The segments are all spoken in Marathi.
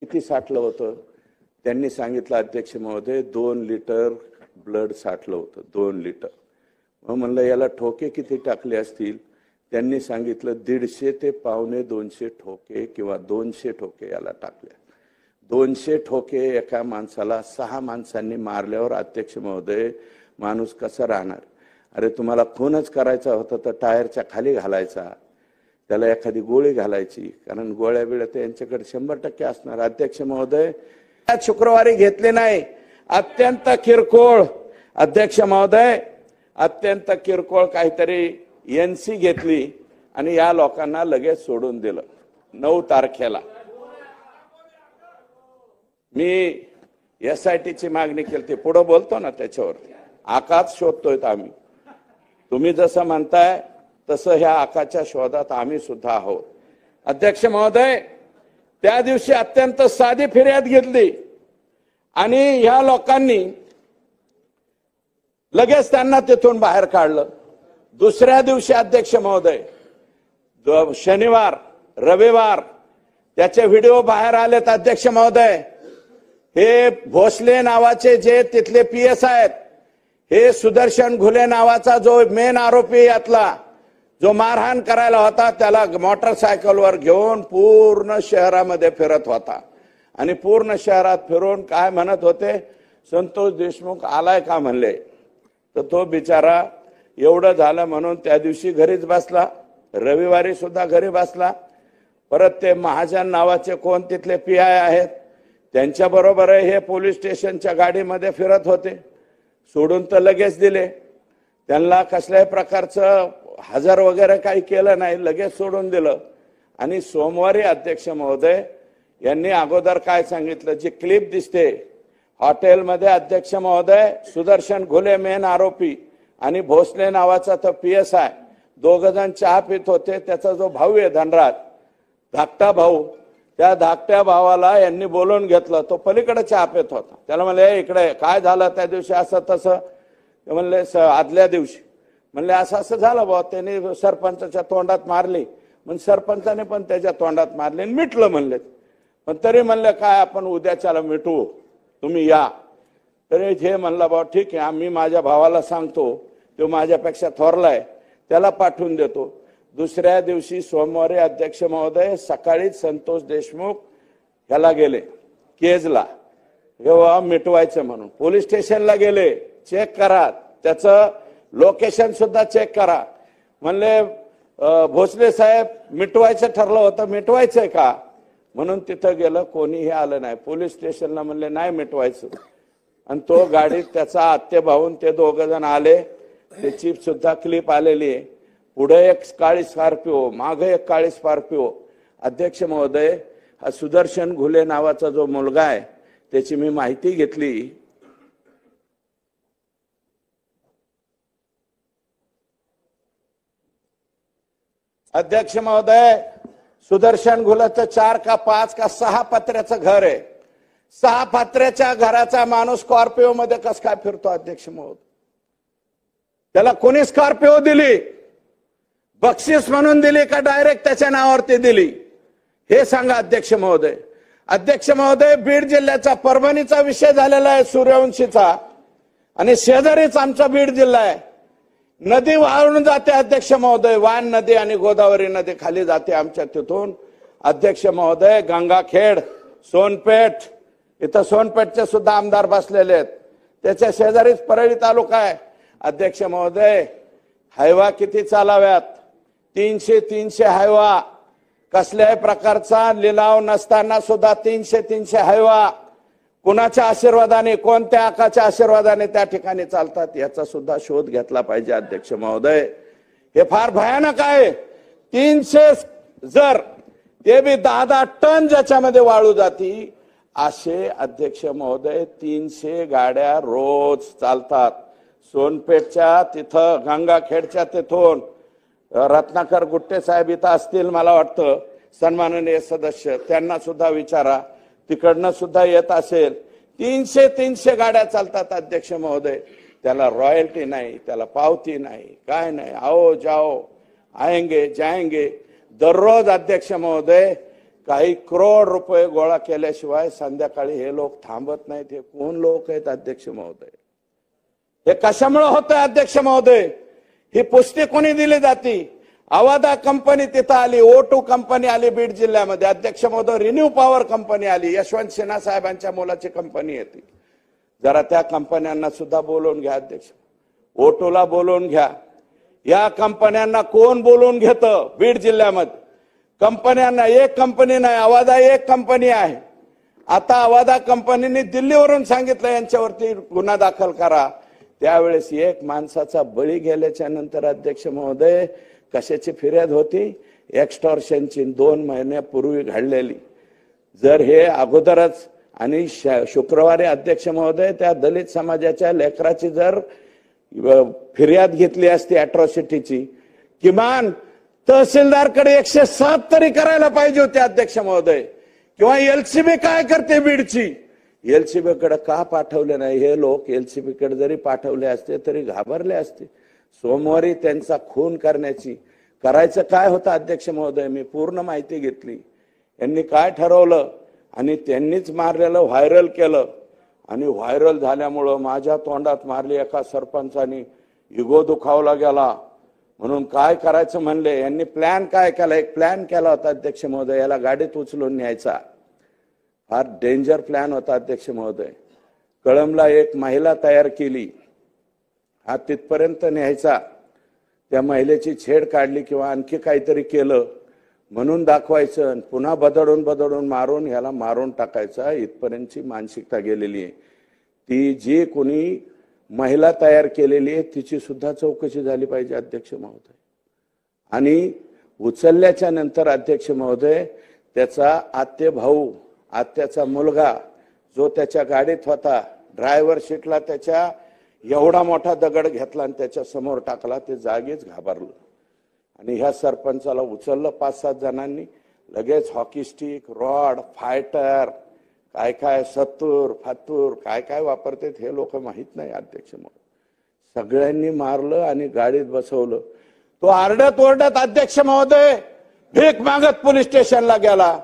किती साठलं होतं? त्यांनी सांगितलं अध्यक्ष महोदय 2 लिटर ब्लड साठलं होतं, 2 लिटर. मग म्हणलं याला ठोके किती टाकले असतील? त्यांनी सांगितलं 150 ते 150 ठोके किंवा 200 ठोके याला टाकले. 200 ठोके एका माणसाला 6 माणसांनी मारल्यावर अध्यक्ष महोदय माणूस कसा राहणार? अरे तुम्हाला खूनच करायचा होता तर टायरच्या खाली घालायचा, त्याला एखादी गोळी घालायची, कारण गोळ्या बिळ्या तर यांच्याकडे 100% असणार. अध्यक्ष महोदय शुक्रवारी घेतले नाही, अत्यंत किरकोळ अध्यक्ष महोदय, अत्यंत किरकोळ काहीतरी एनसी घेतली आणि या लोकांना लगेच सोडून दिलं. 9 तारखेला मी SITची मागणी केली, ते पुढे बोलतो ना त्याच्यावर. आकाश शोधतोय आम्ही, तुम्ही जसं म्हणताय तसं ह्या आकाच्या शोधात आम्ही सुद्धा आहोत. अध्यक्ष महोदय, त्या दिवशी अत्यंत साधी फिर्याद घेतली आणि ह्या लोकांनी लगेच त्यांना तिथून बाहेर काढलं. दुसऱ्या दिवशी अध्यक्ष महोदय, शनिवार रविवार त्याचे व्हिडिओ बाहेर आलेत. अध्यक्ष महोदय, हे भोसले नावाचे जे तिथले PS आहेत, हे सुदर्शन घुले नावाचा जो मेन आरोपी यातला, जो मारहाण करायला होता, त्याला मोटरसायकलवर घेऊन पूर्ण शहरामध्ये फिरत होता आणि पूर्ण शहरात फिरून काय म्हणत होते, संतोष देशमुख आलाय का म्हणले. तर तो बिचारा एवढं झालं म्हणून त्या दिवशी घरीच बसला, रविवारी सुद्धा घरी बसला. परत ते महाजन नावाचे कोण तिथले PI आहेत, त्यांच्या बरोबर हे पोलीस स्टेशनच्या गाडीमध्ये फिरत होते. सोडून तर लगेच दिले, त्यांना कसल्याही प्रकारचं हजर वगैरे काही केलं नाही, लगेच सोडून दिलं. आणि सोमवारी अध्यक्ष महोदय यांनी अगोदर काय सांगितलं, जी क्लिप दिसते हॉटेलमध्ये, अध्यक्ष महोदय सुदर्शन घुले मेन आरोपी आणि भोसले नावाचा तो PSI, 2 जण चहा पित होते. त्याचा जो भाऊ आहे धनराज, धाकटा भाऊ, त्या धाकट्या भावाला यांनी बोलवून घेतलं. तो पलीकडे चहा पित होता. त्याला म्हणले इकडे काय झालं त्या दिवशी असं तसं. ते म्हणले आदल्या दिवशी म्हणले असं असं झालं भाऊ, त्यांनी सरपंचाच्या तोंडात मारली. मग सरपंचाने पण त्याच्या तोंडात मारली आणि मिटलं म्हणले. पण तरी म्हणले काय आपण उद्याच्याला मिटवू, तुम्ही या. तरी जे म्हणलं भाऊ ठीक आहे, आम्ही माझ्या भावाला सांगतो, तो माझ्यापेक्षा थोरलाय, त्याला पाठवून देतो. दुसऱ्या दिवशी सोमवारी अध्यक्ष महोदय सकाळीच संतोष देशमुख ह्याला गेले केजला, हे मिटवायचं म्हणून पोलीस स्टेशनला गेले. चेक करा, त्याचं लोकेशन सुद्धा चेक करा. म्हणले भोसले साहेब मिटवायचं ठरलं होतं, मिटवायचंय का म्हणून तिथं गेलं, कोणीही आलं नाही. पोलीस स्टेशनला म्हणले नाही मिटवायचं. आणि तो गाडीत त्याचा आत्ते भाऊन ते 2 जण आले. त्याची सुद्धा क्लिप आलेली आहे. पुढे एक काळी स्कॉर्पिओ, मागे एक काळी स्कॉर्पिओ. अध्यक्ष महोदय, हा सुदर्शन घुले नावाचा जो मुलगा आहे त्याची मी माहिती घेतली. अध्यक्ष महोदय, सुदर्शन घुलेचं 4 का 5 का 6 पत्र्याचं घर आहे. 6 पत्र्याच्या घराचा माणूस स्कॉर्पिओ मध्ये कस काय फिरतो? अध्यक्ष महोदय, त्याला कोणी स्कॉर्पिओ दिली? बक्षीस म्हणून दिली का डायरेक्ट त्याच्या नावावरती दिली? हे सांगा अध्यक्ष महोदय. अध्यक्ष महोदय, बीड जिल्ह्याचा परभणीचा विषय झालेला आहे सूर्यवंशीचा, आणि शेजारीच आमचा बीड जिल्हा आहे. नदी वाहून जाते अध्यक्ष महोदय, वान नदी आणि गोदावरी नदी खाली जाते आमच्या तिथून. अध्यक्ष महोदय, गंगाखेड, सोनपेठ, इथं सोनपेठचे सुद्धा आमदार बसलेले आहेत. त्याच्या शेजारीच परळी तालुका आहे. अध्यक्ष महोदय, हायवा किती चालाव्यात? 300 हायवा, कसल्याही प्रकारचा लिलाव नसताना सुद्धा 300 हायवा कुणाच्या आशीर्वादाने, कोणत्या आकाच्या आशीर्वादाने त्या ठिकाणी चालतात, याचा सुद्धा शोध घेतला पाहिजे अध्यक्ष महोदय. हे फार भयानक आहे. 300 जर ते बी 10 टन ज्याच्यामध्ये वाळू जाती, असे अध्यक्ष महोदय 300 गाड्या रोज चालतात. सोनपेठच्या तिथं, गंगाखेडच्या तिथून रत्नाकर गुट्टे साहेब इथं असतील मला वाटतं, सन्माननीय सदस्य, त्यांना सुद्धा विचारा, तिकडनं सुद्धा येत असेल. 300 गाड्या चालतात अध्यक्ष महोदय. त्याला रॉयल्टी नाही, त्याला पावती नाही, काय नाही. आओ जाओ, आएंगे जाएंगे. दररोज अध्यक्ष महोदय काही करोड रुपये गोळा केल्याशिवाय संध्याकाळी हे लोक थांबत नाहीत. हे कोण लोक आहेत अध्यक्ष महोदय? हे कशामुळे होतंय अध्यक्ष महोदय? ही पुस्ती कोणी दिली जाती? अवादा कंपनी तिथं आली, O2 कंपनी आली बीड जिल्ह्यामध्ये अध्यक्ष महोदय, रिन्यू पॉवर कंपनी आली, यशवंत सिन्हा साहेबांच्या मुलाची कंपनी येते. जरा त्या कंपन्यांना सुद्धा बोलवून घ्या अध्यक्ष. O2ला बोलवून घ्या. या कंपन्यांना कोण बोलवून घेतं बीड जिल्ह्यामध्ये? कंपन्यांना एक कंपनी नाही, अवादा एक कंपनी आहे. आता अवादा कंपनीने दिल्लीवरून सांगितलं यांच्यावरती गुन्हा दाखल करा. त्यावेळेस एक माणसाचा बळी गेल्याच्या नंतर अध्यक्ष महोदय कशाची फिर्याद होती? एक्स्टॉर्शनची 2 महिन्यापूर्वी घडलेली. जर हे अगोदरच आणि शुक्रवारी अध्यक्ष महोदय त्या दलित समाजाच्या लेकराची जर फिर्याद घेतली असती अॅट्रॉसिटीची, किमान तहसीलदारकडे 107 तरी करायला पाहिजे होते अध्यक्ष महोदय. किंवा एलसीबी काय करते बीडची? एलसीबी कडे का पाठवले नाही? हे लोक एलसीबी कडे जरी पाठवले असते तरी घाबरले असते. सोमवारी त्यांचा खून करायचं काय होतं अध्यक्ष महोदय? मी पूर्ण माहिती घेतली. यांनी काय ठरवलं आणि त्यांनीच मारलेलं व्हायरल केलं. आणि व्हायरल झाल्यामुळं माझ्या तोंडात मारली एका सरपंचानी, इगो दुखावला गेला. म्हणून काय करायचं म्हणले यांनी प्लॅन काय केला? एक प्लॅन केला होता अध्यक्ष महोदय, याला गाडीत उचलून न्यायचा. फार डेंजर प्लॅन होता अध्यक्ष महोदय. कळंबला एक महिला तयार केली, हा तिथपर्यंत न्यायचा, त्या महिलेची छेड काढली किंवा आणखी काहीतरी केलं म्हणून दाखवायचं, पुन्हा बदडून मारून ह्याला मारून टाकायचा. इथपर्यंतची मानसिकता गेलेली आहे. ती जी कोणी महिला तयार केलेली आहे तिची सुद्धा चौकशी झाली पाहिजे अध्यक्ष महोदय. आणि उचलल्याच्या नंतर अध्यक्ष महोदय त्याचा आत्ते भाऊ, आत्याचा मुलगा जो त्याच्या गाडीत होता, ड्रायव्हर सीटला त्याच्या एवढा मोठा दगड घेतला आणि त्याच्या समोर टाकला. ते जागीच घाबरलं. आणि ह्या सरपंचाला उचललं 5-7 जणांनी. लगेच हॉकी स्टिक, रॉड, फायटर, काय काय सत्तूर फातूर काय काय वापरतात हे लोक माहित नाही अध्यक्ष महोदय. सगळ्यांनी मारलं आणि गाडीत बसवलं. तो आरडत ओरडत अध्यक्ष महोदय भीक मागत पोलीस स्टेशनला गेला.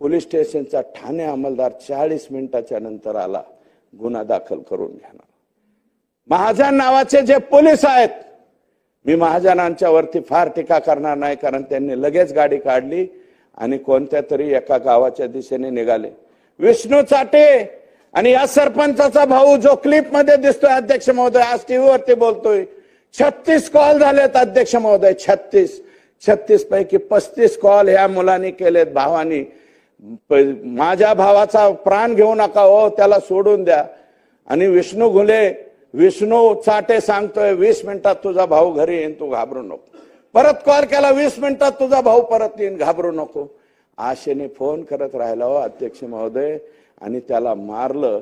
पोलीस स्टेशनचा ठाणे अंमलदार 40 मिनिटाच्या नंतर आला गुन्हा दाखल करून घेणार. महाजन नावाचे जे पोलीस आहेत, मी महाजनांच्या वरती फार टीका करणार नाही, कारण त्यांनी लगेच गाडी काढली आणि कोणत्या तरी एका गावाच्या दिशेने निघाले. विष्णू चाटे आणि या सरपंचाचा भाऊ जो क्लिप मध्ये दिसतोय अध्यक्ष महोदय, आज टीव्हीवरती बोलतोय, 36 कॉल झालेत अध्यक्ष महोदय. 36 पैकी 35 कॉल ह्या मुलांनी केलेत, भावानी. माझ्या भावाचा प्राण घेऊ नका हो, त्याला सोडून द्या. आणि विष्णू चाटे सांगतोय 20 मिनिटात तुझा भाऊ घरी येईन, तू घाबरू नको. परत कॉल केला, 20 मिनिटात तुझा भाऊ परत येईन, घाबरू नको. आशेने फोन करत राहिला हो अध्यक्ष महोदय आणि त्याला मारलं.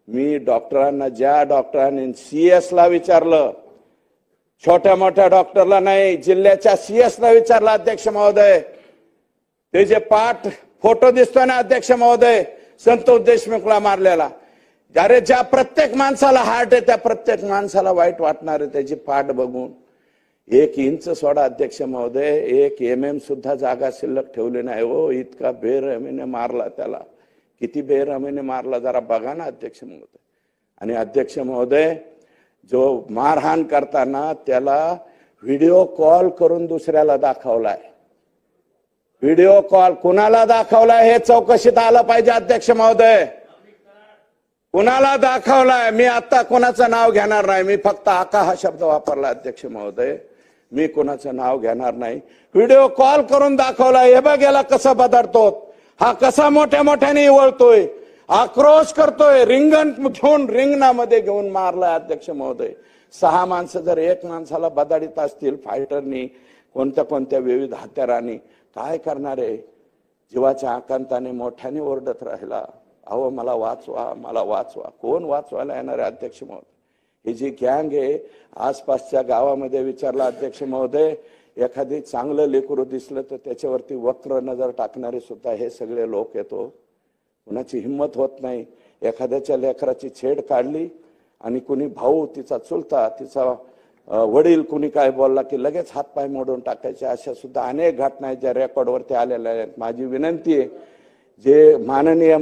मी डॉक्टरांना, ज्या डॉक्टरांनी CS ला विचारलं, छोट्या मोठ्या डॉक्टरला नाही, जिल्ह्याच्या CS ला विचारलं अध्यक्ष महोदय. ते जे पाठ फोटो दिसतोय ना अध्यक्ष महोदय संतोष देशमुखला मारलेला, अरे ज्या प्रत्येक माणसाला हार्ट आहे त्या प्रत्येक माणसाला वाईट वाटणार आहे त्याची पाठ बघून. 1 इंच सोडा अध्यक्ष महोदय, 1 MM सुद्धा जागा शिल्लक ठेवली नाही हो. इतका बेरहमीने मारला त्याला. किती बेरहमीने मारला जरा बघा ना अध्यक्ष महोदय. आणि अध्यक्ष महोदय जो मारहाण करताना त्याला व्हिडिओ कॉल करून दुसऱ्याला दाखवलाय. व्हिडिओ कॉल कुणाला दाखवलाय हे चौकशीत आलं पाहिजे अध्यक्ष महोदय. कुणाला दाखवलाय? मी आता कोणाचं नाव घेणार नाही, मी फक्त आका हा शब्द वापरला अध्यक्ष महोदय. मी कोणाचं नाव घेणार नाही. व्हिडिओ कॉल करून दाखवलाय. हे बघ याला कसं बदलतो, हा कसा मोठ्या मोठ्याने वळतोय, आक्रोश करतोय, रिंगण घेऊन रिंगणामध्ये घेऊन मारलाय अध्यक्ष महोदय. 6 माणसं जर 1 माणसाला बदाडीत असतील फायटरनी, कोणत्या विविध हत्यारांनी, काय करणार आहे? जीवाच्या आकांताने मोठ्याने ओरडत राहिला, अहो मला वाचवा, मला वाचवा. कोण वाचवायला येणार आहे अध्यक्ष महोदय? ही जी गँग आहे आसपासच्या गावामध्ये विचारला अध्यक्ष महोदय, एखादी चांगलं लेकरू दिसलं तर त्याच्यावरती वक्र नजर टाकणारे सुद्धा हे सगळे लोक येतो. कुणाची हिंमत होत नाही. एखाद्याच्या लेकराची छेड काढली आणि कुणी भाऊ, तिचा चुलता, तिचा वडील कुणी काय बोलला की लगेच हातपाय मोडून टाकायचे, अशा सुद्धा अनेक घटना आहेत ज्या रेकॉर्डवरती आलेल्या आहेत. माझी विनंती आहे, जे माननीय